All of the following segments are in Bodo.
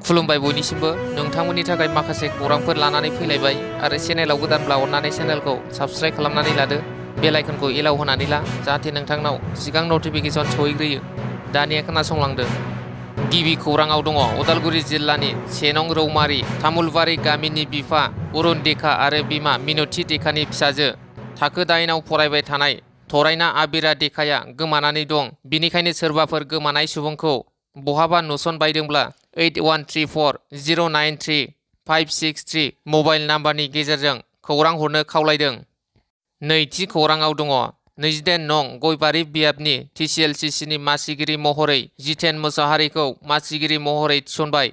खुलुमबाय बयनिसिमबो नोंथांमोननि थाखाय माखासे खौरांफोर लानानै फैलायबाय आरो चेनेलाव गोदानब्ला अन्नानै चेनेलखौ साबस्क्राइब खालामनानै लादो बेल आइकनखौ एलाव होनानै ला जाहाथे नोंथांनाव सिगां नटिफिकेसन सहैग्रोयो दानिया खोनासंलांदो गिबि खौराङाव दङ उदालगुरि जिल्लानि सेनं रौमारि तामुलबारि गामिनि बिफा अरुण देखा आरो बिमा मिनथि देखानि फिसाजो थाखो 8आव फरायबाय थानाय थरायना आबिरा देखाया गोमानानै दं बिनिखायनो सोरबाफोर गोमानाय सुबुंखौ बहाबा नुसनबायदोंब्ला 8134093563 मबाइल नाम्बारनि गेजेरजों खौरां हरनो खावलायदों। नैथि खौराङाव दङ 28 नं गयबारि बियाबनि TCLCCनि मासिगिरि महरै जितेन मुसाहारिखौ मासिगिरि महरै थिसनबाय।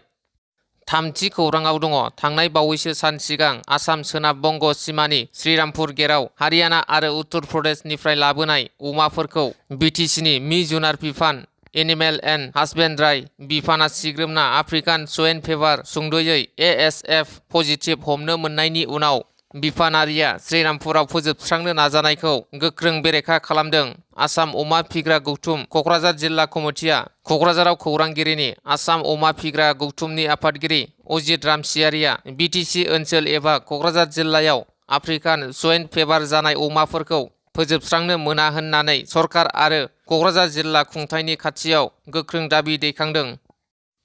थामथि खौराङाव दङ थांनाय बावैसो सान सिगां आसाम सोनाब बंग सिमानि श्रीरामपुर गेराव हारियाना आरो उत्तर प्रदेशनिफ्राय लाबोनाय अमाफोरखौ BTCनि मि जुनार बिफान एनिमेल एन्ड हासबेन्ड्राइ बिफाना सिग्रोमना आफ्रिकान स्वाइन फेभार सुंदयै ASF पजिटिभ हमनो मोननायनि उनाव बिफानारिया श्रीरामपुराव फोजोबस्रांनो नाजानायखौ गोख्रों बेरेखा खालामदों। आसाम अमा फिग्रा गौथुम कक्राझार जिल्ला कमिटिया कक्राझाराव खौरांगिरिनि आसाम अमा फिग्रा गौथुमनि आफादगिरि अजित रामसियारिया BTC ओनसोल एबा कक्राझार जिल्लायाव आफ्रिकान स्वाइन फेभार जानाय अमाफोरखौ फोजोबस्रांनो मोना होननानै सरकार आरो कक्राझार जिल्ला खुंथायनि खाथियाव गोख्रों दाबि दैखांदों।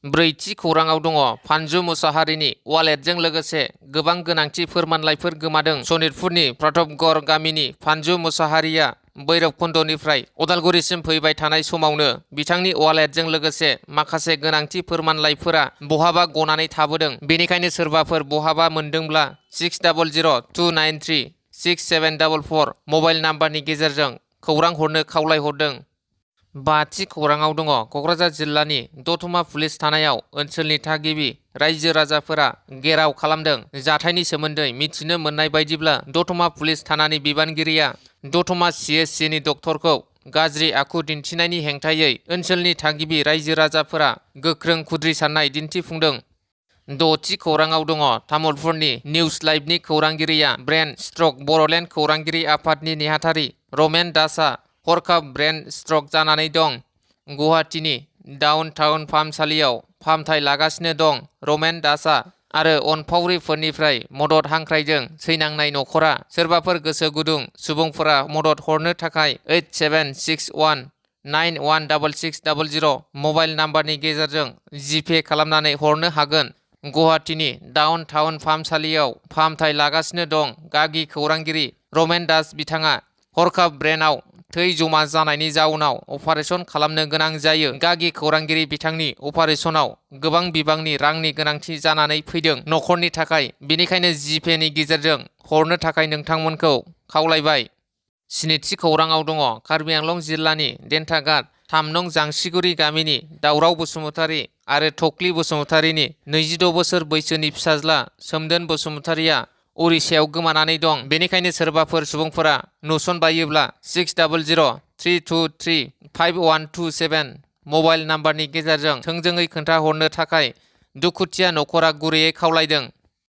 ब्रैथि खौराङाव दङ फानजु मुसाहारिनि वालेटजों लोगोसे गोबां गोनांथि फोरमानलाइफोर गोमादों। सनितपुरनि प्रतापगड़ गामिनि फानजु मुसाहारिया भैरबकुन्दनिफ्राय उदालगुरिसिम फैबाय थानाय समावनो बिथांनि वालेटजों लोगोसे माखासे गोनांथि फोरमानलाइफोरा बहाबा गनानै थाबोदों। बेनिखायनो सोरबाफोर बहाबा मोनदोंब्ला 6002936744 मबाइल नाम्बारनि गेजेरजों खौरां हरनो खावलायहरदों। बाथि खौराङाव दङ कक्राझार जिल्लानि दतमा पुलिस थानायाव ओनसोलनि थागिबि रायजो राजाफोरा घेराव खालामदों। जाथायनि सोमोन्दै मिथिनो मोननाय बायदिब्ला दतमा पुलिस थानानि बिबानगिरिया दतमा CSCनि डक्टरखौ गाज्रि आखु दिन्थिनायनि हेंथायै ओनसोलनि थागिबि रायजो राजाफोरा गोख्रों खुद्रिसारनाय दिन्थिफुंदों। द'थि खौराङाव दङ तामुलपुरनि निउज लाइभनि खौरांगिरिया ब्रेन स्ट्रक बर'लेण्ड खौरांगिरि आफादनि नेहाथारि रमेन दासआ हरखाब ब्रेन स्ट्रक जानानै दं। गुवाहाटीनि डाउन टाउन फाहामसालियाव फाहामथाय लागासिनो दं। रमेन दासआ आरो अनफावरिफोरनिफ्राय मदद हांख्रायदों। सैनांनाय नखरा सोरबाफोर गोसो गुदुं सुबुंफोरा मदद हरनो थाखाय 8761916600 मबाइल नाम्बारनि गेजेरजों जिपे खालामनानै हरनो हागोन। गुवाहाटीनि डाउन टाउन फाहामसालियाव फाहामथाय लागासिनो दं। गागि खौरांगिरि रमेन दास बिथाङा हरखाब ब्रेनआव थै जमा जानायनि जाउनाव अपारेसन खालामनो गोनां जायो। गागि खौरांगिरि बिथांनि अपारेसनाव गोबां बिबांनि रांनि गोनांथि जानानै फैदों नखरनि थाखाय। बेनिखायनो जिपेनि गेजेरजों हरनो थाखाय नोंथांमोनखौ खावलायबाय। स्निथि खौराङाव दङ कार्बि आंलं जिल्लानि देन्थागाट 3 नं जांसिगुरि गामिनि दावराव बसुमतारी आरो थख्लि बसुमतारीनि 26 बोसोर बैसोनि फिसाज्ला सोमदोन बसुमतारीया उरिष्यायाव गोमानानै दं। बेनिखायनो सोरबाफोर सुबुंफोरा नुसनबायोब्ला 6003235127 मबाइल नाम्बारनि गेजेरजों थोंजोङै खोन्थाहरनो थाखाय दुखुथिया नखरा गुरैयै खावलायदों।